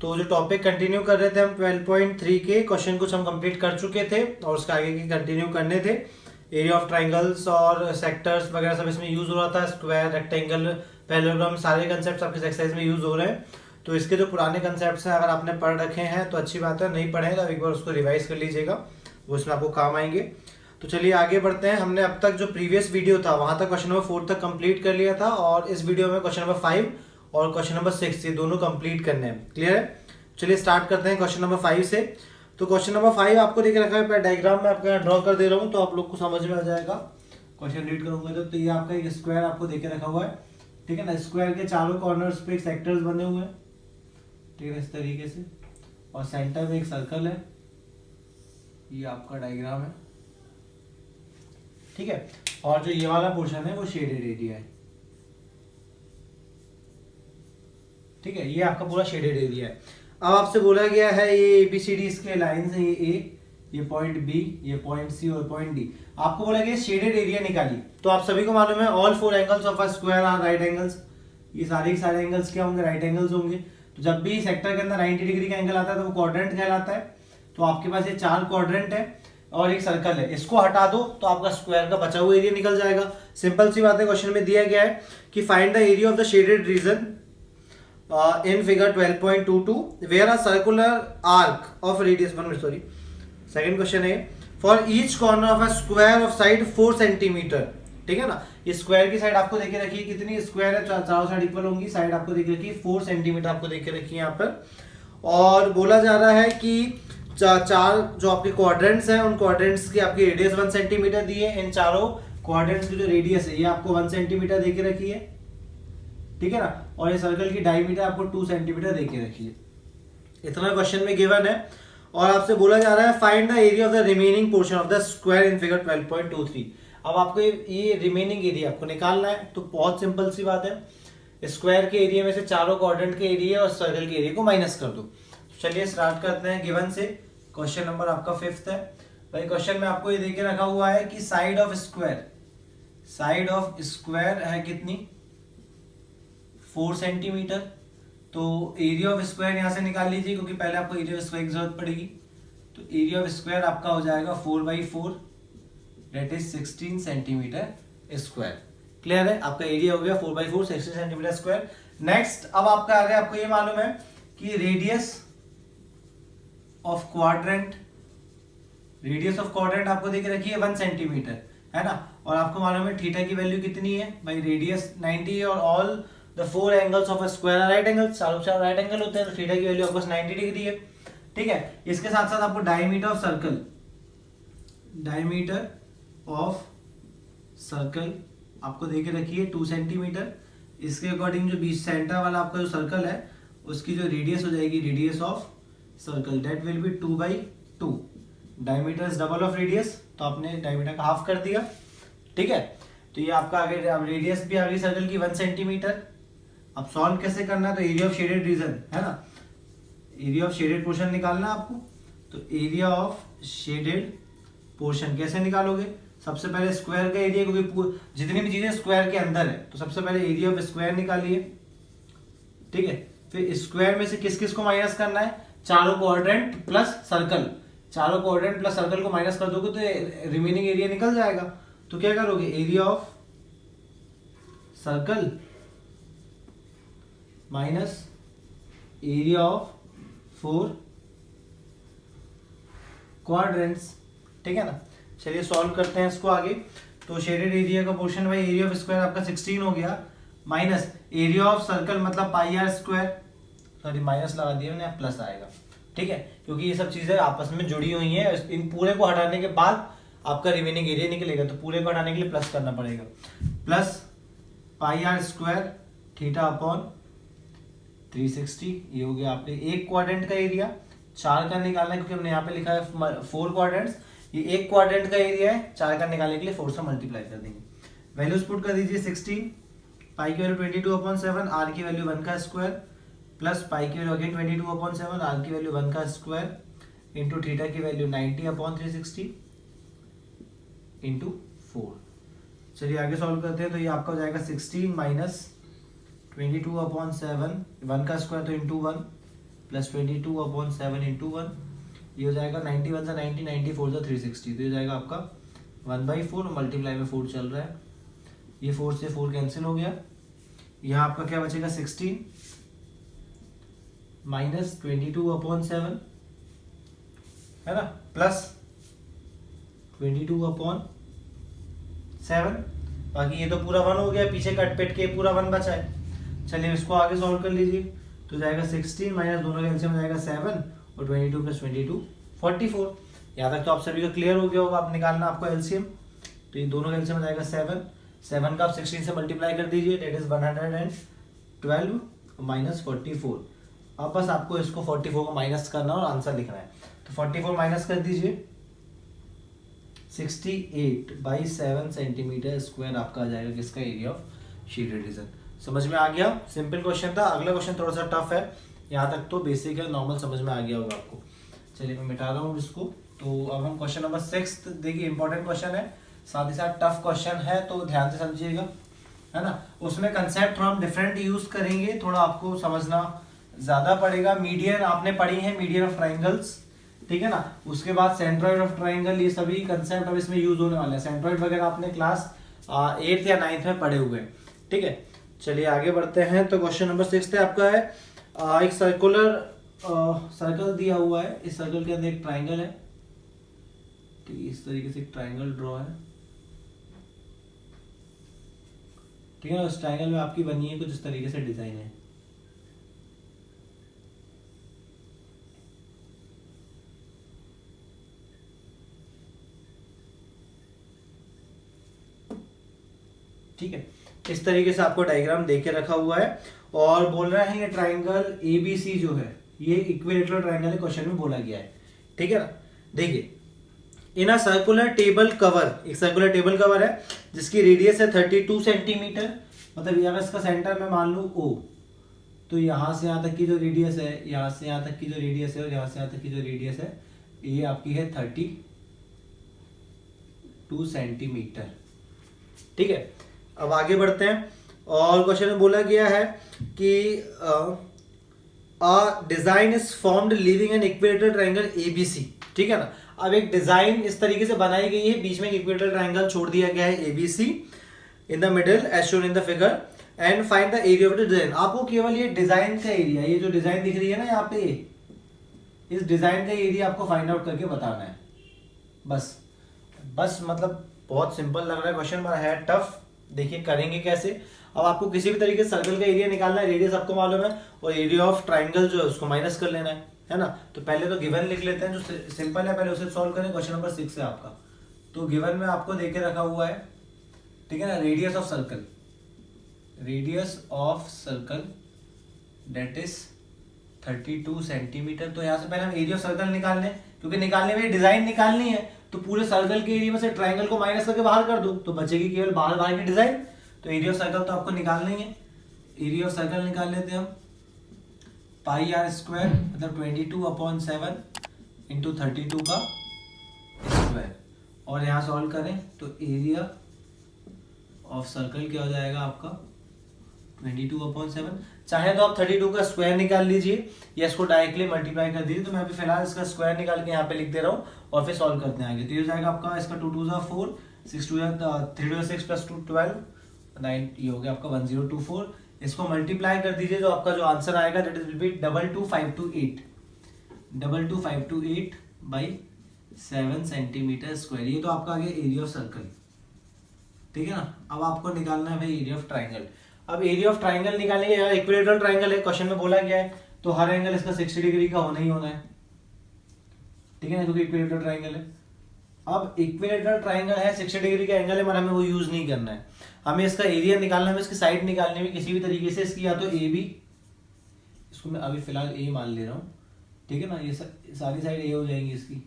तो जो topic continue कर रहे थे हम 12.3 के क्वेश्चन कुछ हम कंप्लीट कर चुके थे और उसके आगे के कंटिन्यू करने थे। एरिया ऑफ ट्राइंगल्स और सेक्टर्स वगैरह सब इसमें यूज हो रहा था। स्क्वायर, रेक्टेंगल, पैरेललोग्राम, सारे कंसेप्ट आपके एक्सरसाइज में यूज हो रहे हैं। तो इसके जो पुराने कंसेप्ट हैं अगर आपने पढ़ रखे हैं तो अच्छी बात है, नहीं पढ़े तो एक बार उसको रिवाइज कर लीजिएगा, वो इसमें आपको काम आएंगे। तो चलिए आगे बढ़ते हैं। हमने अब तक जो प्रीवियस वीडियो था वहां तक क्वेश्चन नंबर 4 तक कंप्लीट कर लिया था और इस वीडियो में क्वेश्चन नंबर 5 और क्वेश्चन नंबर 6 ये दोनों कंप्लीट करने हैं। क्लियर है? चलिए स्टार्ट करते हैं क्वेश्चन नंबर 5 से। तो क्वेश्चन नंबर 5 आपको देख रखा है, डायग्राम में आपको ड्रॉ कर दे रहा हूँ तो आप लोग को समझ में आ जाएगा। क्वेश्चन रीड करूंगा तो ये आपका एक स्क्वायर आपको देके रखा हुआ है, ठीक है ना। स्क्वायर के चारों कॉर्नर्स पे सेक्टर्स बने हुए हैं, ठीक है, इस तरीके से, और सेंटर में एक सर्कल है। ये आपका डायग्राम है, ठीक है। और जो ये वाला पोर्शन है वो शेडेड एरिया है, ठीक है। ये आपका पूरा शेडेड एरिया है। अब आपसे बोला गया है ये ABCD इसके लाइंस हैं, ये A, ये पॉइंट B, ये पॉइंट C और पॉइंट D। आपको बोला गया शेडेड एरिया निकालिए। तो आप सभी को मालूम है all 4 angles of a square are right angles. ये सारे एंगल्स क्या होंगे? राइट एंगल्स होंगे। तो जब भी सेक्टर के अंदर 90 डिग्री का एंगल आता है तो वो क्वाड्रेंट कहलाता है। तो आपके पास ये 4 क्वाड्रेंट है और एक सर्कल है, इसको हटा दो तो आपका स्क्वायर का बचा हुआ एरिया निकल जाएगा। सिंपल सी बात है। क्वेश्चन में दिया गया है कि find the area of the shaded region in figure 12.22 where a circular arc of radius, second question है, for each corner of a square of side 4 centimeter, ठीक है ना। ये स्क्वायर की साइड आपको देके रखी है, कितनी स्क्वायर है, चारों साइड इक्वल होंगी, साइड आपको देके रखी है 4 सेंटीमीटर आपको देके रखी है यहाँ पर। और बोला जा रहा है कि चार जो आपके क्वाड्रेंट्स हैं उन क्वाड्रेंट्स की आपकी रेडियस 1 सेंटीमीटर दी है। इन चारों क्वाड्रेंट्स की जो रेडियस है ये आपको 1 सेंटीमीटर देके रखी है, ठीक है ना। और ये सर्कल की डायमीटर आपको 2 सेंटीमीटर देके रखी है। इतना क्वेश्चन में गिवन है और आपसे बोला जा रहा है find the area of the remaining portion of the square in figure 12.23। अब आपको ये रिमेनिंग एरिया आपको निकालना है। तो बहुत सिंपल सी बात है, स्क्वायर के एरिया में से चारों क्वाड्रेंट के एरिया और सर्कल के एरिया को माइनस कर दो। चलिए स्टार्ट करते हैं गिवन से। क्वेश्चन नंबर आपका 5th है भाई। क्वेश्चन में आपको ये देके रखा हुआ है कि साइड ऑफ स्क्वायर है कितनी? 4 सेंटीमीटर। तो एरिया ऑफ स्क्वायर यहां से निकाल लीजिए क्योंकि पहले आपको एरिया ऑफ स्क्वायर की जरूरत पड़ेगी। तो एरिया ऑफ स्क्वायर आपका हो जाएगा 4/4, that is 16 centimetre square. Clear है? आपका एरिया हो गया 4/4, 16 सेंटीमीटर स्क्वायर। नेक्स्ट अब आपका आ गया, आपको ये मालूम है कि रेडियस ऑफ क्वाड्रेंट आपको देख रखी है 1 सेंटीमीटर, है ना। और आपको मालूम है थीटा की वैल्यू कितनी है भाई? रेडियस 90 और all the 4 angles of a square are right angle, चार राइट एंगल होते हैं तो थीटा की वैल्यू आपको 90 डिग्री है, ठीक है। इसके साथ साथ आपको डायमीटर ऑफ सर्कल आपको देके रखी है 2 सेंटीमीटर। इसके अकॉर्डिंग जो बीच सेंटर वाला आपका जो सर्कल है उसकी जो रेडियस हो जाएगी, radius of circle, that will be 2/2। Diameter is double of radius, तो आपने डायमीटर का हाफ कर दिया, ठीक है। तो ये आपका आगे रेडियस भी आ गई सर्कल की 1 सेंटीमीटर। अब सॉल्व कैसे करना है? तो एरिया ऑफ शेडेड रीजन, है ना, एरिया ऑफ शेडेड पोर्शन निकालना है आपको। तो एरिया ऑफ शेडेड पोर्शन कैसे निकालोगे? सबसे पहले स्क्वायर का एरिया, क्योंकि जितनी भी चीजें स्क्वायर के अंदर है तो सबसे पहले एरिया ऑफ स्क्वायर निकालिए, ठीक है। फिर स्क्वायर में से किस किस को माइनस करना है? चारों क्वाड्रेंट प्लस सर्कल। चारों क्वाड्रेंट प्लस सर्कल को माइनस कर दोगे तो रिमेनिंग एरिया निकल जाएगा। तो क्या करोगे? Area of circle minus area of 4 quadrants, ठीक है ना। चलिए सॉल्व करते हैं इसको आगे। तो शेडेड एरिया का पोर्शन भाई एरिया ऑफ स्क्वायर आपका 16 हो गया, माइनस एरिया ऑफ सर्कल मतलब πr स्क्वायर, सॉरी माइनस लगा दिया मैंने, प्लस आएगा, ठीक है, क्योंकि ये सब चीजें आपस में जुड़ी हुई हैं। इन पूरे को हटाने के बाद आपका रिमेनिंग एरिया निकलेगा, तो पूरे को हटाने के लिए प्लस करना पड़ेगा। Plus πr square theta upon 360, ये हो गया आपके एक क्वाड्रेंट का एरिया। 4 का निकालना है क्योंकि हमने यहाँ पे लिखा है 4 क्वाड्रेंट्स, ये एक क्वाड्रेंट का एरिया है। 4 का निकालने के लिए 4 से मल्टीप्लाई कर देंगे। वैल्यूज पुट कर दीजिए 16, पाई की वैल्यू 22/7, आर की वैल्यू 1 का स्क्वायर, प्लस पाई की वैल्यू अगेन 22/7, आर की वैल्यू 1 का स्क्वायर, इंटू थीटा की वैल्यू 90/360 इंटू 4। चलिए आगे सॉल्व करते हैं। तो ये आपका हो जाएगा 16 माइनस 22/7, 1 का स्क्वायर तो इंटू 1, प्लस 22/7 इंटू 1, ये हो जाएगा 91 से 90, 94 से 360, तो ये जाएगा आपका 1/4, मल्टीप्लाई में 4 चल रहा है, ये 4 से 4 कैंसिल हो गया, यहाँ आपका क्या बचेगा 16 माइनस 22/7 है ना, प्लस 22/7, बाकी ये तो पूरा 1 हो गया, पीछे कट पेट के पूरा 1 बचा है। चलिए इसको आगे सॉल्व कर लीजिए, तो जाएगा 16 माइनस दोनों का एलसीएम जाएगा 7 और 22 प्लस 22 44। यहाँ तक तो आप सभी का क्लियर हो गया होगा, आप निकालना आपको एलसीएम, तो ये दोनों का एलसीएम जाएगा 7 का आप 16 से मल्टीप्लाई कर दीजिए, दैट इज 112 माइनस 44। अब बस आपको इसको 44 को माइनस करना और आंसर लिखना है, तो 44 माइनस कर दीजिए, 68/7 सेंटीमीटर स्क्वायर आपका आ जाएगा किसका, एरिया ऑफ शेडेड रीजन। समझ में आ गया, सिंपल क्वेश्चन था। अगला क्वेश्चन थोड़ा सा टफ है, यहाँ तक तो बेसिक है, नॉर्मल समझ में आ गया होगा आपको। चलिए मैं मिटा रहा हूँ इसको, तो अब हम क्वेश्चन नंबर 6, देखिए इंपॉर्टेंट क्वेश्चन है, साथ ही साथ टफ क्वेश्चन है, तो ध्यान से समझिएगा, है ना। उसमें कंसेप्ट थोड़ा हम डिफरेंट यूज करेंगे, थोड़ा आपको समझना ज्यादा पड़ेगा। मीडियन आपने पढ़ी है, मीडियन ऑफ ट्राइंगल्स, ठीक है ना, उसके बाद सेंट्रॉइड ऑफ ट्राइंगल, ये सभी कंसेप्ट अब इसमें यूज होने वाले हैं। सेंट्रॉइड वगैरह आपने क्लास 8th या 9th में पढ़े हुए हैं, ठीक है। चलिए आगे बढ़ते हैं, तो क्वेश्चन नंबर 6 आपका है, एक सर्कल दिया हुआ है, इस सर्कल के अंदर एक ट्राइंगल है, ठीक है, इस तरीके से एक ट्राइंगल ड्रॉ है, ठीक है ना। उस ट्राइंगल में आपकी बनी है कुछ इस तरीके से डिजाइन है, ठीक है, इस तरीके से आपको डायग्राम देके रखा हुआ है, और बोल रहा है ये ट्राइंगल एबीसी जो है ये इक्विलेटरल ट्राइंगल है, क्वेश्चन में बोला गया है, ठीक है ना। देखिए इन अ सर्कुलर टेबल कवर, एक सर्कुलर टेबल कवर है जिसकी रेडियस है 32 सेंटीमीटर, मतलब अगर इसका सेंटर में मान लू O, तो यहाँ से यहाँ तक की जो रेडियस है, यहाँ से यहाँ तक की जो रेडियस है, और यहाँ से यहाँ तक की जो रेडियस है, ये आपकी है 32 सेंटीमीटर, ठीक है। अब आगे बढ़ते हैं, और क्वेश्चन में बोला गया है कि design is formed leaving an equilateral triangle ABC, ठीक है ना। अब एक डिजाइन इस तरीके से बनाई गई है, बीच में इक्विलेटरल ट्रायंगल छोड़ दिया गया है ABC, in the middle age shown in the figure, and find the area of the design. आपको केवल ये डिजाइन का एरिया, ये जो डिजाइन दिख रही है ना यहाँ पे, इस डिजाइन का एरिया आपको फाइंड आउट करके बताना है, बस मतलब बहुत सिंपल लग रहा है क्वेश्चन, पर है टफ। देखिए करेंगे कैसे। अब आपको किसी भी तरीके से सर्कल का एरिया निकालना है, रेडियस आपको मालूम है, और एरिया ऑफ ट्राइंगल जो है उसको माइनस कर लेना है ना। तो पहले तो गिवन लिख लेते हैं, जो सिंपल है पहले उसे सॉल्व करें। क्वेश्चन नंबर 6 है आपका, तो गिवन में आपको देके रखा हुआ है, ठीक है ना, radius of circle that is 32 centimetre. तो यहाँ से पहले हम एरिया ऑफ सर्कल निकाल लें, क्योंकि निकालने में डिजाइन निकालनी है, तो पूरे सर्कल के एरिया में से ट्रायंगल को माइनस करके बाहर कर दो, तो बचेगी केवल बाहर की डिजाइन। तो एरिया ऑफ सर्कल तो आपको निकालना ही है, एरिया ऑफ सर्कल निकाल लेते हैं हम, पाई आर स्क्वायर मतलब 22/7 इंटू 32 का स्क्वायर, और यहाँ सॉल्व करें तो एरिया ऑफ सर्कल क्या हो जाएगा आपका 22/7। चाहे तो आप 32 का स्क्वायर निकाल लीजिए या इसको डायरेक्टली मल्टीप्लाई कर दीजिए, तो मैं अभी फिलहाल इसका स्क्वायर निकाल के यहाँ पे लिख दे रहा हूँ और फिर सॉल्व करते हैं आगे। तो ये हो जाएगा आपका, इसका 2 2 4, 6 2 3 2 6 प्लस 2 12 9, ये हो गया आपका 1024। इसको मल्टीप्लाई कर दीजिए, जो आपका जो आंसर आएगा that is will be 22528 by 7 centimetre square. ये तो आपका आ गया एरिया ऑफ सर्कल, ठीक है ना। अब आपको निकालना है भाई एरिया ऑफ ट्राइंगल। अब एरिया ऑफ ट्राइंगल निकालेंगे, यार इक्विलेटरल ट्राइंगल है, क्वेश्चन में बोला गया है, तो हर एंगल इसका 60 डिग्री का होना ही होना है, ठीक है ना, क्योंकि इक्विलेटरल ट्राइंगल है। अब इक्विलेटरल ट्राइंगल है, 60 डिग्री का एंगल है, मगर हमें वो यूज नहीं करना है, हमें इसका एरिया निकालना है, हमें इसकी साइड निकालनी है किसी भी तरीके से, इसकी या तो ए बी, इसको मैं अभी फिलहाल ए मान ले रहा हूँ, ठीक है ना, ये सारी साइड ए हो जाएंगी इसकी।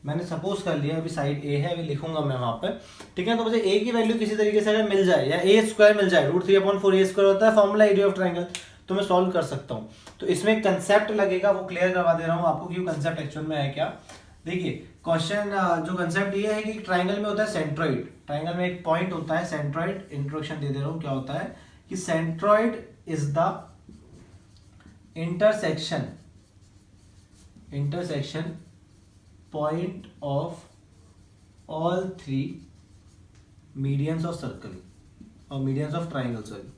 मैंने सपोज कर लिया अभी साइड ए है, अभी लिखूंगा मैं वहां पर, ठीक है। तो मुझे ए की वैल्यू किसी तरीके से अगर मिल जाए, या ए स्क्वायर मिल जाए, √3/4 ए स्क्वायर होता है फॉर्मूला एरिया ऑफ ट्राइंगल, तो मैं सॉल्व कर सकता हूँ। तो इसमें कंसेप्ट लगेगा, वो क्लियर करवा दे रहा हूँ आपको कि कंसेप्ट एक्चुअल में है क्या। देखिए क्वेश्चन जो कंसेप्ट ये है कि ट्राइंगल में होता है सेंट्रॉइड, ट्राइंगल में एक पॉइंट होता है सेंट्रॉइड, इंट्रोडक्शन दे दे रहा हूँ क्या होता है। कि centroid is the intersection point of all three medians of circle और मीडियंस ऑफ ट्राइंगल, सॉरी,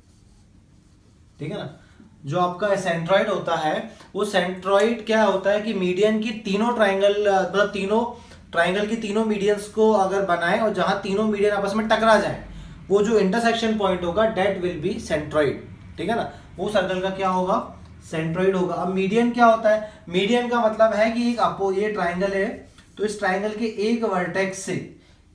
ठीक है ना। जो आपका सेंट्रॉइड होता है वो सेंट्रॉइड क्या होता है कि मीडियन की तीनों ट्राइंगल, मतलब तीनों ट्राइंगल की तीनों मीडियंस को अगर बनाए और जहां तीनों मीडियन आपस में टकरा जाए, वो जो इंटरसेक्शन पॉइंट होगा डेट विल बी सेंट्रॉइड, ठीक है ना। वो सर्कल का क्या होगा, सेंट्रॉइड होगा। अब मीडियन क्या होता है, मीडियन का मतलब है कि एक आपको ये ट्राइंगल है तो इस ट्राइंगल के एक वर्टेक्स से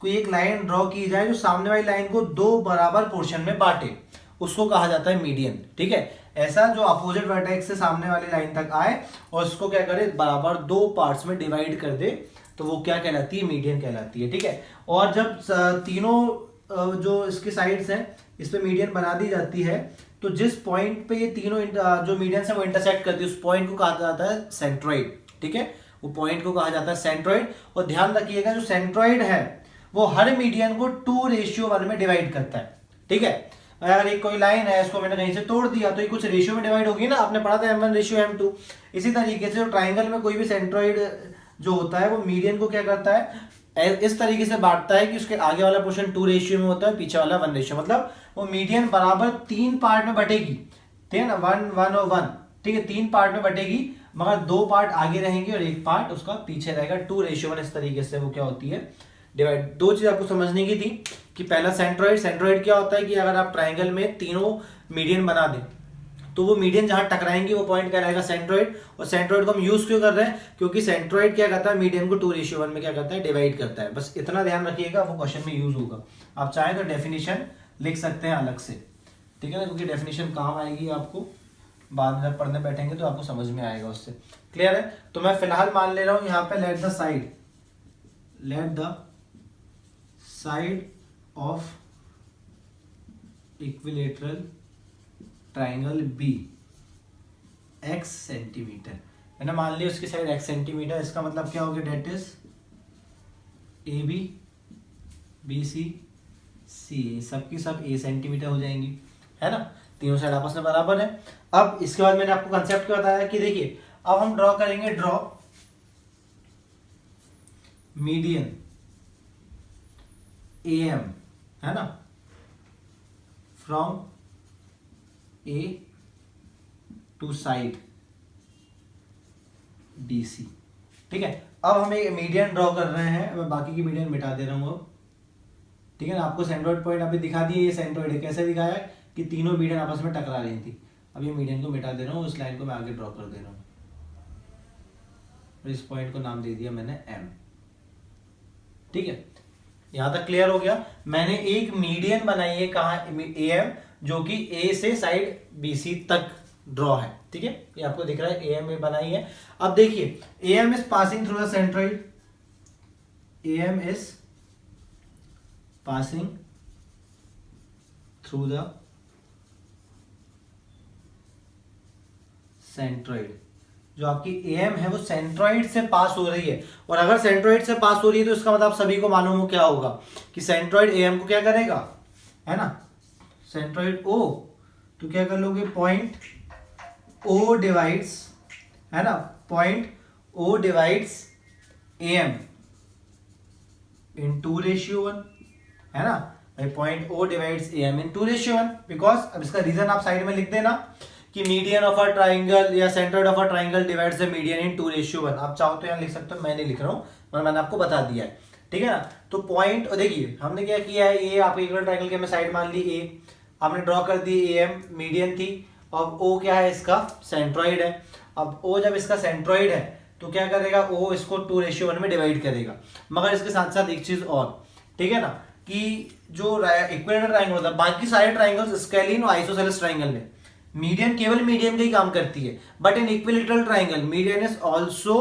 कोई एक लाइन ड्रॉ की जाए जो सामने वाली लाइन को दो बराबर पोर्शन में बांटे, उसको कहा जाता है मीडियन, ठीक है। ऐसा जो अपोजिट वर्टेक्स से सामने वाली लाइन तक आए और उसको क्या करे, बराबर दो पार्ट्स में डिवाइड कर दे, तो वो क्या कहलाती है, मीडियन कहलाती है, ठीक है। और जब तीनों जो इसकी साइड्स हैं इस पे मीडियन बना दी जाती है, तो जिस पॉइंट पे ये तीनों जो मीडियन है वो इंटरसेक्ट करती है उस पॉइंट को कहा जाता है सेंट्रॉइड, ठीक है। वो पॉइंट को कहा जाता है सेंट्रॉइड। और ध्यान रखिएगा जो सेंट्रॉइड है वो हर मीडियन को 2:1 में डिवाइड करता है, ठीक है। अगर एक कोई लाइन है इसको मैंने कहीं से तोड़ दिया तो ये कुछ रेशियो में डिवाइड होगी ना, आपने पढ़ा था M1:M2। इसी तरीके से जो ट्राइंगल में कोई भी सेंट्रॉइड जो होता है वो मीडियन को क्या करता है, इस तरीके से बांटता है कि उसके आगे वाला पोर्शन 2:1 में होता है, पीछे वाला 1:1, मतलब वो मीडियन बराबर 3 पार्ट में बटेगी, ठीक है ना, 1 1 और 1, ठीक है, 3 पार्ट में बटेगी, मगर 2 पार्ट आगे रहेंगे और 1 पार्ट उसका पीछे रहेगा, 2:1। इस तरीके से वो क्या होती है, डिवाइड। दो चीज आपको समझने की थी कि पहला सेंट्रॉइड क्या होता है कि अगर आप ट्राइंगल में तीनों मीडियन बना दें तो वो मीडियन जहां टकराएंगे वो पॉइंट कहलाएगा सेंट्रॉइड। और सेंट्रॉइड को हम यूज क्यों कर रहे हैं, क्योंकि सेंट्रॉइड क्या करता है, मीडियन को 2:1 में क्या करता है, डिवाइड करता है। बस इतना ध्यान रखिएगा, वो क्वेश्चन में यूज होगा। आप चाहे तो डेफिनेशन लिख सकते हैं अलग से, ठीक है ना, क्योंकि डेफिनेशन काम आएगी आपको बाद में जब पढ़ने बैठेंगे तो आपको समझ में आएगा उससे। क्लियर है। तो मैं फिलहाल मान ले रहा हूं यहाँ पे let the side of equilateral triangle be x centimetre. मैंने मान लिया उसकी साइड x सेंटीमीटर, इसका मतलब क्या हो गया, that is AB BC CA, सबकी सब a सेंटीमीटर हो जाएंगी, है ना। तीनों साइड आपस में बराबर है। अब इसके बाद मैंने आपको कंसेप्ट क्या बताया कि देखिए अब हम ड्रॉ करेंगे, ड्रॉ मीडियन AM, है ना, from A to side BC, ठीक है। अब हम एक मीडियन ड्रॉ कर रहे हैं, मैं बाकी की मीडियन मिटा दे रहा हूं अब, ठीक है ना। आपको सेंट्रॉइड पॉइंट अभी दिखा दिए, ये सेंट्रॉइड है, कैसे दिखाया है कि तीनों मीडियन आपस में टकरा रही थी। अब ये मीडियन को मिटा दे रहा हूँ, इस लाइन को मैं आगे ड्रॉ कर दे रहा हूँ और इस पॉइंट को नाम दे दिया मैंने M, ठीक है। यहां तक क्लियर हो गया। मैंने एक मीडियन बनाई है कहा, AM, जो कि A से साइड BC तक ड्रॉ है, ठीक है, ये आपको दिख रहा है AM बनाई है। अब देखिए AM is passing through the centroid, AM is passing through the centroid. जो आपकी AM है वो सेंट्रॉइड से पास हो रही है, और अगर सेंट्रॉइड से पास हो रही है तो इसका मतलब सभी को मालूम हो क्या होगा कि सेंट्रॉइड AM को क्या करेगा, है ना, सेंट्रॉइड O, तो क्या कर लोगे, पॉइंट O डिवाइड्स, है ना, point O divides AM in 2:1, है ना भाई, point O divides AM in 2:1, because अब इसका रीजन आप साइड में लिख देना कि मीडियन ऑफ अ ट्राइंगल या centroid of a triangle divides the median in 2:1। आप चाहो तो यहाँ लिख सकते हो, मैं नहीं लिख रहा हूँ, मगर मैंने आपको बता दिया है, ठीक है ना। तो पॉइंट, देखिए हमने क्या किया है, ये आप इक्वल ट्राइंगल के में साइड मान ली A, हमने ड्रॉ कर दी, AM मीडियन थी, अब O क्या है, इसका सेंट्रॉइड है। अब O जब इसका सेंट्रॉइड है तो क्या करेगा, O इसको 2:1 में डिवाइड करेगा। मगर इसके साथ साथ एक चीज और, ठीक है ना, कि जो इक्विलेटरल ट्राइंगल होता है, बाकी सारे ट्राइंगल्स स्केलिन और आइसोसेलेस ट्राइंगल में मीडियन केवल मीडियन का ही काम करती है, but in equilateral triangle median is also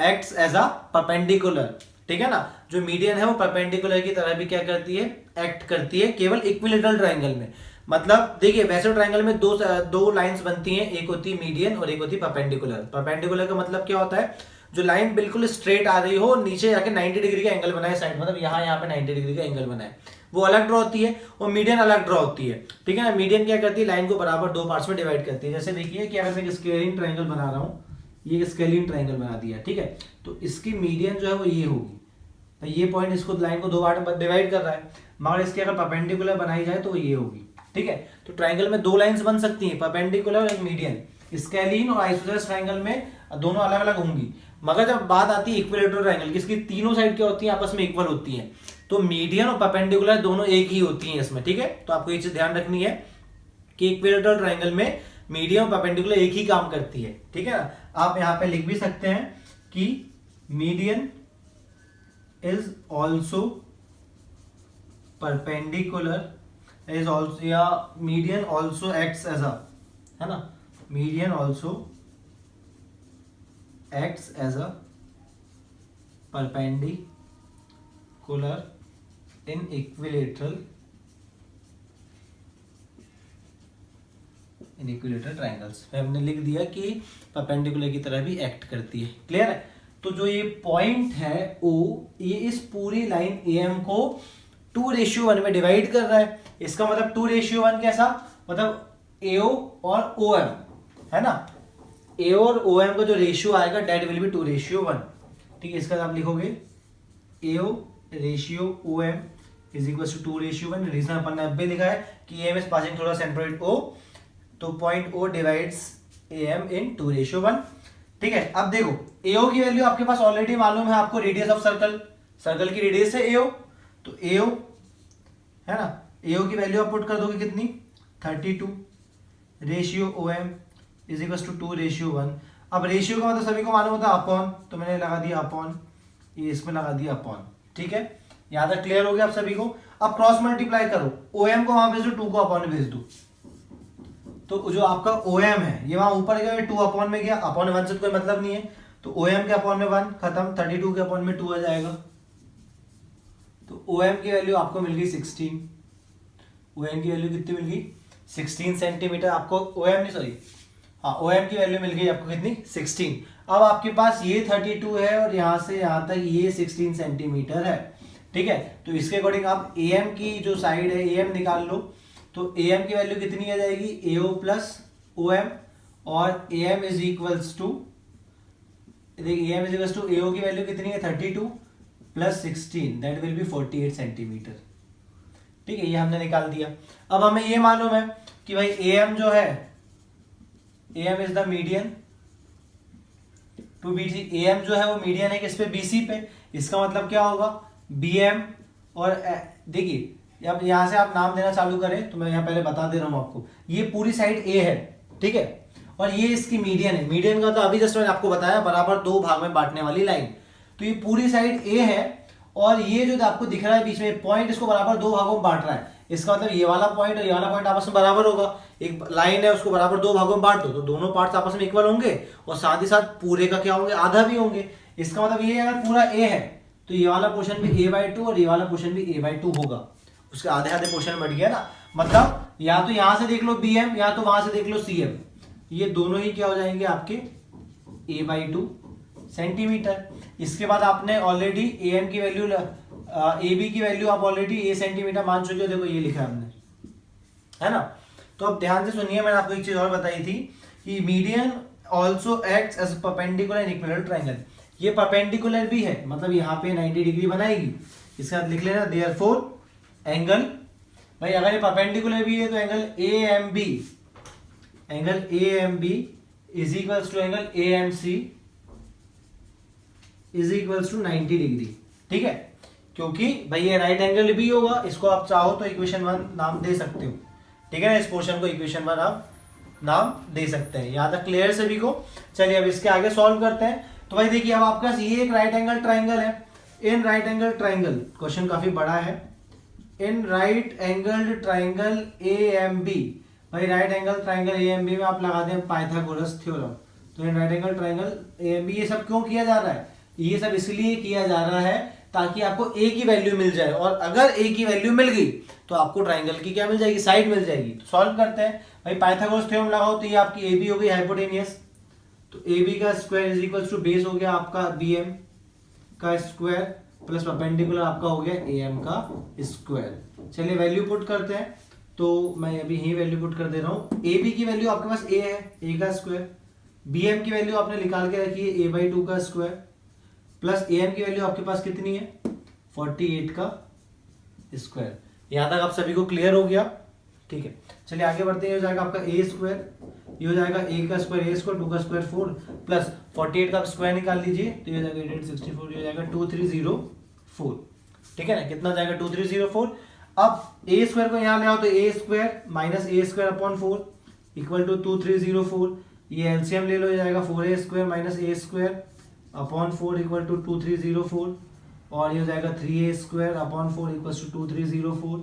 acts as a perpendicular, ठीक है ना। जो मीडियन है वो परपेंडिकुलर की तरह भी क्या करती है, एक्ट करती है, केवल इक्विलेटरल ट्राइंगल में। मतलब देखिए वैसे ट्राइंगल में दो लाइंस बनती हैं, एक होती है मीडियन और एक होती है परपेंडिकुलर। परपेंडिकुलर का मतलब क्या होता है, जो लाइन बिल्कुल स्ट्रेट आ रही हो, नीचे जाके 90 डिग्री का एंगल बनाए साइड, मतलब यहाँ पे 90 डिग्री का एंगल बनाए, वो अलग ड्रॉ होती है और मीडियन अलग ड्रॉ होती है, ठीक है ना। मीडियन क्या करती है, लाइन को बराबर दो पार्ट्स में डिवाइड करती है। जैसे देखिए कि अगर मैं एक स्केलिन ट्राइंगल बना रहा हूँ, ये स्केलिन ट्राइंगल बना दिया, ठीक है, तो इसकी मीडियन जो है वो ये होगी, तो ये पॉइंट इसको लाइन को दो पार्ट में डिवाइड कर रहा है, मगर इसकी अगर परपेंडिकुलर बनाई जाए तो वो ये होगी, ठीक है। तो ट्राइंगल में दो लाइंस बन सकती हैं, परपेंडिकुलर और एक मीडियन। स्केलिन और आइसोसेलेस ट्राइंगल में दोनों अलग अलग होंगी, मगर जब बात आती है इक्विलेटरल ट्राइंगल की, इसकी तीनों साइड क्या होती है, आपस में इक्वल होती हैं, तो मीडियन और परपेंडिकुलर दोनों एक ही होती हैं इसमें, ठीक है। तो आपको ये चीज ध्यान रखनी है कि इक्विलेटरल ट्राइंगल में मीडियन और परपेंडिकुलर एक ही काम करती है, ठीक है ना। आप यहाँ पे लिख भी सकते हैं कि median is also perpendicular is also, या median also acts as a, है ना, median also acts as a perpendicular in equilateral triangles। हमने लिख दिया कि परपेंडिकुलर की तरह भी एक्ट करती है, क्लियर है। तो जो ये पॉइंट है O, ये इस पूरी लाइन AM को 2:1 में डिवाइड कर रहा है। इसका मतलब 2:1 कैसा, मतलब AO और OM, है ना, ए और ओ एम का जो रेशियो आएगा डेट विल बी 2:1, ठीक है। इसका आप लिखोगे AO ratio O M is equal to 2:1। Reason अपन ने अब लिखा है कि M is passing through the centre point O, तो point O divides A M in 2:1, ठीक है। अब देखो एओ की वैल्यू आपके पास ऑलरेडी मालूम है आपको, रेडियस ऑफ सर्कल, सर्कल की रेडियस है एओ, तो एओ है ना, एओ की वैल्यू आप पुट कर दोगे कितनी 32, ratio O M is equal to 2:1। अब रेशियो का मतलब सभी को मालूम होता है अपॉन, तो मैंने लगा दिया अपॉन, ये इसमें लगा दिया अपॉन, ठीक है। यहां तक क्लियर हो गया आप सभी को। अब क्रॉस मल्टीप्लाई करो, ओएम को वहां भेज दो, 2 को अपॉन में भेज दो, तो जो आपका ओएम है ये वहां ऊपर गया, 2 अपॉन में गया, अपॉन 1 से कोई मतलब नहीं है, तो ओएम के अपॉन में 1 खत्म, 32 के अपॉन में 2 आ जाएगा, तो ओएम की वैल्यू आपको मिल गई 16। ओएम की वैल्यू कितनी मिल गई 16 सेंटीमीटर आपको, ओएम नहीं सॉरी, हाँ ओएम की वैल्यू मिल गई आपको कितनी 16। अब आपके पास ये 32 है और यहां से यहां तक ये 16 सेंटीमीटर है, ठीक है। तो इसके अकॉर्डिंग आप एएम की जो साइड है एएम निकाल लो, तो एएम की वैल्यू कितनी आ जाएगी एओ प्लस ओएम, और एएम इज इक्वल्स टू, देखिए एएम इज इक्वल्स टू एओ की वैल्यू कितनी है 32 plus 16 that will be 48 centimetre, ठीक है, ये हमने निकाल दिया। अब हमें ये मालूम है कि भाई एएम जो है, AM is the median to BC, AM जो है वो मीडियन है किस पे BC पे, इसका मतलब क्या होगा BM, और देखिए अब यहां से आप नाम देना चालू करें तो मैं यहां पहले बता दे रहा हूं आपको, ये पूरी साइड A है, ठीक है, और ये इसकी मीडियन है। मीडियन का तो अभी जस्ट मैंने आपको बताया बराबर 2 भाग में बांटने वाली लाइन, तो ये पूरी साइड A है, और ये जो आपको दिख रहा है बीच में पॉइंट, इसको बराबर 2 भागों में बांट रहा है। इसका मतलब ये वाला पॉइंट और ये वाला पॉइंट आपस में बराबर होगा, एक लाइन है उसको बराबर 2 भागों में बांट दो तो दोनों पार्ट्स आपस में इक्वल होंगे, और साथ ही साथ पूरे का क्या होंगे आधा भी होंगे। इसका मतलब ये अगर पूरा A है तो ये वाला पोर्शन भी A/2 और ये वाला पोर्शन भी A/2 होगा, उसके आधे आधे पोर्शन में बढ़ गया ना, मतलब या तो यहां से देख लो BM या तो वहां से देख लो CM, ये दोनों ही क्या हो जाएंगे आपके A/2 सेंटीमीटर। इसके बाद आपने ऑलरेडी AM की वैल्यू, AB की वैल्यू आप ऑलरेडी A सेंटीमीटर मान चुके हो, देखो ये लिखा है हमने, है ना। तो अब ध्यान से सुनिए, मैंने आपको एक चीज और बताई थी कि median also acts as perpendicular in equilateral triangle, ये परपेंडिकुलर भी है, मतलब यहाँ पे 90 डिग्री बनाएगी। इसके साथ लिख लेना देयरफॉर एंगल, भाई अगर ये परपेंडिकुलर भी है तो angle AMB is equals to angle AMC is equals to 90 degree, ठीक है, क्योंकि भाई ये राइट एंगल भी होगा, इसको आप चाहो तो इक्वेशन 1 नाम दे सकते हो, ठीक है ना, इस पोर्शन को इक्वेशन 1 आप नाम दे सकते हैं। यहां तक क्लियर सभी को। चलिए अब इसके आगे सॉल्व करते हैं। तो भाई देखिए अब आपके पास ये एक राइट एंगल ट्राइंगल है, in right angle triangle, question काफी बड़ा है, in right angle triangle AMB, भाई राइट एंगल ट्राइंगल AMB में आप लगा दें पाइथागोरस थ्योरम, तो in right angle triangle AMB ये सब क्यों किया जा रहा है, ये सब इसलिए किया जा रहा है ताकि आपको A की वैल्यू मिल जाए, और अगर A की वैल्यू मिल गई तो आपको ट्राइंगल की क्या मिल जाएगी, साइड मिल जाएगी। तो सॉल्व करते हैं, भाई पाइथागोरस थ्योरम लगाओ, तो ये आपकी AB हो गई हाइपोटेनियस, तो AB का square is equal to base हो गया आपका BM का स्क्वायर प्लस परपेंडिकुलर आपका हो गया ए एम का स्क्वायर। चलिए वैल्यू पुट करते हैं, तो मैं अभी यही वैल्यू पुट कर दे रहा हूँ। ए बी की वैल्यू आपके पास ए है, ए का स्क्वायर, बी एम की वैल्यू आपने निकाल के रखी है a/2 का स्क्वायर, प्लस ए एम की वैल्यू आपके पास कितनी है 48 का स्क्वायर। यहां तक आप सभी को क्लियर हो गया? ठीक है, चलिए आगे बढ़ते हैं। हो जाएगा आपका ए स्क्वायर, ये हो जाएगा ए का स्क्वायर ए स्क्वायर, 2 का स्क्वायर 4, प्लस 48 का स्क्वायर निकाल लीजिए तो ये हो जाएगा 864, ये हो जाएगा 2304। ठीक है ना, कितना जाएगा 2304। अब ए स्क्वायर को यहाँ ले आओ तो a square minus a square upon 4 equal to 2304। ये एलसीएम ले लो, ये जाएगा 4a square minus a square upon 4 equal to 2304, और ये हो जाएगा 3a square upon 4 equal to 2304,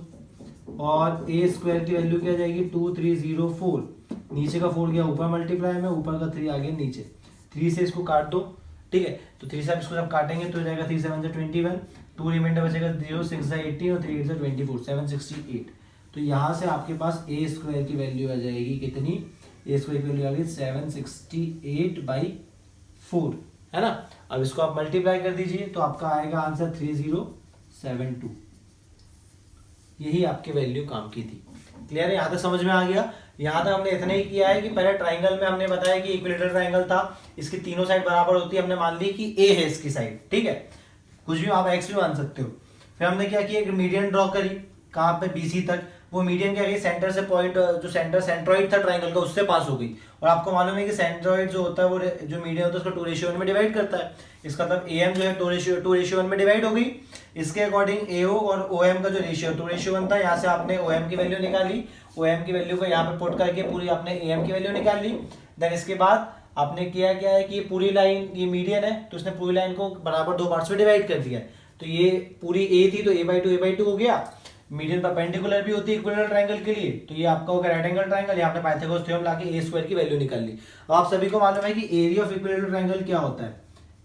और ए स्क्वायर की वैल्यू क्या जाएगी 2304। नीचे का 4 गया ऊपर मल्टीप्लाई में, ऊपर का 3 आ गया नीचे, 3 से इसको काट दो। ठीक है, तो 3 से आप इसको जब काटेंगे तो हो जाएगा 3 7 21, 2 रिमाइंडर बचेगा 0, 6 18 और 3 8 24, 768। तो यहाँ से आपके पास ए स्क्वायर की वैल्यू आ जाएगी कितनी, ए स्क्वायर की वैल्यू आ गई 768/4, है ना। अब इसको आप मल्टीप्लाई कर दीजिए तो आपका आएगा आंसर 3072। यही आपकी वैल्यू काम की थी। क्लियर है, यहाँ तक समझ में आ गया? यहाँ तक हमने इतना ही किया है कि पहले ट्राइंगल में हमने बताया कि इक्विलेटरल ट्राइंगल था, इसकी तीनों साइड बराबर होती है, हमने मान ली कि ए है इसकी साइड। ठीक है, कुछ भी आप एक्स भी मान सकते हो। फिर हमने क्या किया, एक मीडियन ड्रॉ करी, कहाँ पे बीसी तक। वो मीडियन क्या गई, सेंटर से पॉइंट जो सेंट्रॉइड था ट्राइंगल का उससे पास हो गई, और आपको मालूम है कि सेंट्रॉइड जो होता है वो जो मीडियन होता है उसको 2:1 में डिवाइड करता है। इसका मतलब एम जो है 2:1 में डिवाइड हो गई। इसके अकॉर्डिंग एओ और ओएम का जो रेशियो 2:1 था, यहाँ से आपने ओएम की वैल्यू निकाली, ओएम की वैल्यू को यहाँ पे पुट करके पूरी आपने एम की वैल्यू निकाल ली। देन इसके बाद आपने किया क्या है कि पूरी लाइन ये मीडियन है तो उसने पूरी लाइन को बराबर 2 पार्ट्स में डिवाइड कर दिया। तो ये पूरी ए थी तो a/2 हो गया। मीडियन परपेंडिकुलर भी होती है इक्विलेटरल ट्रायंगल के लिए, तो ये आपका होगा राइट एंगल ट्रायंगल। यहाँ पे पाइथागोरस थ्योरम लाके ए स्क्वायर की वैल्यू निकाल ली। अब आप सभी को मालूम है कि एरिया ऑफ इक्विलेटरल ट्रायंगल क्या होता है।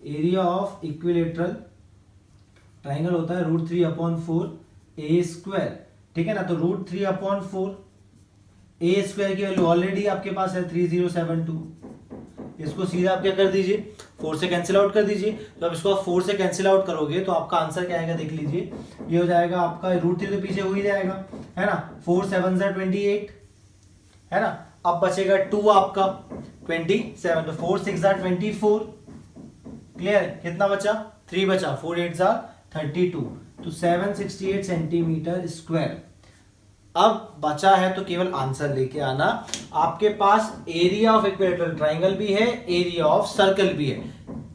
एरिया ऑफ इक्विलेटरल ट्रायंगल होता है √3/4 ए स्क्वायर। ठीक है ना, तो √3/4 ए स्क्वायर की वैल्यू ऑलरेडी आपके पास है 3072। इसको सीधा आप क्या कर दीजिए 4 से कैंसिल आउट कर दीजिए। तो अब इसको आप 4 से कैंसिल आउट करोगे तो आपका आंसर क्या आएगा देख लीजिए। ये हो जाएगा आपका √3 तो पीछे हो ही जाएगा, है ना। 4 7 28, है ना। अब बचेगा 2 आपका 27, तो 4 6 24। क्लियर, कितना बचा 3 बचा, 4 8 32, तो 768 सेंटीमीटर स्क्वायर। अब बचा है तो केवल आंसर लेके आना। आपके पास एरिया ऑफ इक्विलेटरल ट्रायंगल भी है, एरिया ऑफ सर्कल भी है।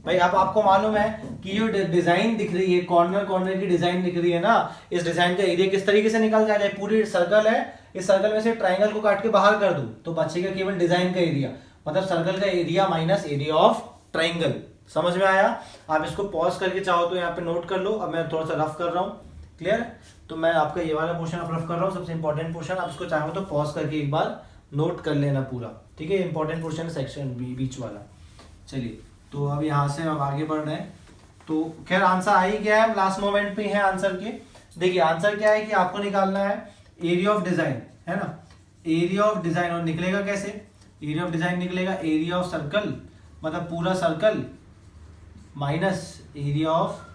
भाई अब आपको मालूम है कि जो डिजाइन दिख रही है, कॉर्नर की डिजाइन दिख रही है ना, इस डिजाइन का एरिया किस तरीके से निकल जाएगा। पूरी सर्कल है, इस सर्कल में से ट्रायंगल को काट के बाहर कर दूं तो बचेगा केवल डिजाइन का एरिया, मतलब सर्कल का area minus area of triangle. समझ में आया? आप इसको पॉज करके चाहो तो यहाँ पे नोट कर लो। अब मैं थोड़ा सा रफ कर रहा हूँ। क्लियर, तो मैं आपका ये वाला पोर्शन आप रफ कर रहा हूँ, सबसे इंपॉर्टेंट पोर्शन। आप इसको चाहो तो पॉज करके एक बार नोट कर लेना पूरा। ठीक है, इंपॉर्टेंट पोर्शन सेक्शन बीच वाला। चलिए, तो अब यहाँ से अब आगे बढ़ रहे हैं। तो खैर आंसर आ ही गया है, लास्ट मोमेंट पे है आंसर के। देखिए आंसर क्या है कि आपको निकालना है एरिया ऑफ डिजाइन, है ना। एरिया ऑफ डिजाइन, और निकलेगा कैसे? एरिया ऑफ डिजाइन निकलेगा एरिया ऑफ सर्कल, मतलब पूरा circle minus area of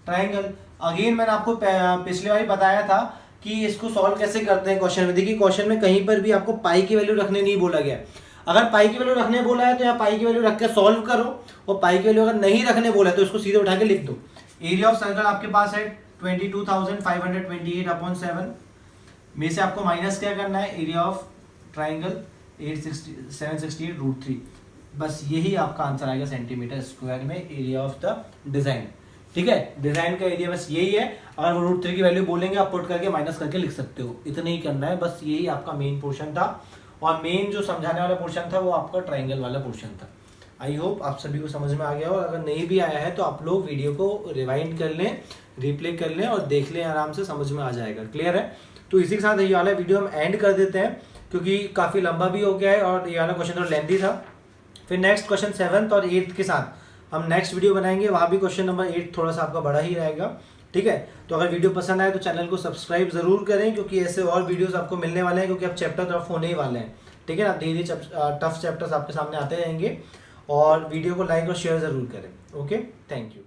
triangle. Again मैंने आपको पिछले बार बताया था कि इसको सॉल्व कैसे करते हैं क्वेश्चन में। देखिए क्वेश्चन में कहीं पर भी आपको पाई की वैल्यू रखने नहीं बोला गया। अगर पाई की वैल्यू रखने बोला है तो यहाँ पाई की वैल्यू रख के सॉल्व करो, और पाई की वैल्यू अगर नहीं रखने बोला है तो इसको सीधे उठा के लिख दो। एरिया ऑफ सर्कल आपके पास है 22,528/7 में से आपको माइनस क्या करना है एरिया ऑफ ट्राइंगल 768 √3। बस यही आपका आंसर आएगा सेंटीमीटर स्क्वायर में एरिया ऑफ द डिजाइन। ठीक है, डिजाइन का एरिया बस यही है। अगर वो √3 की वैल्यू बोलेंगे आप पुट करके माइनस करके लिख सकते हो, इतना ही करना है। बस यही आपका मेन पोर्शन था, और मेन जो समझाने वाला पोर्शन था वो आपका ट्रायंगल वाला पोर्शन था। आई होप आप सभी को समझ में आ गया हो। अगर नहीं भी आया है तो आप लोग वीडियो को रिवाइंड कर लें, रिप्ले कर लें और देख लें, आराम से समझ में आ जाएगा। क्लियर है? तो इसी के साथ ये वाला वीडियो हम एंड कर देते हैं, क्योंकि काफ़ी लंबा भी हो गया है और ये वाला क्वेश्चन थोड़ा लेंथी था। फिर नेक्स्ट क्वेश्चन 7th और 8th के साथ हम नेक्स्ट वीडियो बनाएंगे, वहाँ भी क्वेश्चन नंबर 8 थोड़ा सा आपका बड़ा ही रहेगा। ठीक है, तो अगर वीडियो पसंद आए तो चैनल को सब्सक्राइब जरूर करें, क्योंकि ऐसे और वीडियोस आपको मिलने वाले हैं, क्योंकि अब चैप्टर तरफ होने ही वाले हैं। ठीक है ना, धीरे टफ चैप्टर्स आपके सामने आते रहेंगे। और वीडियो को लाइक और शेयर जरूर करें। Okay, thank you.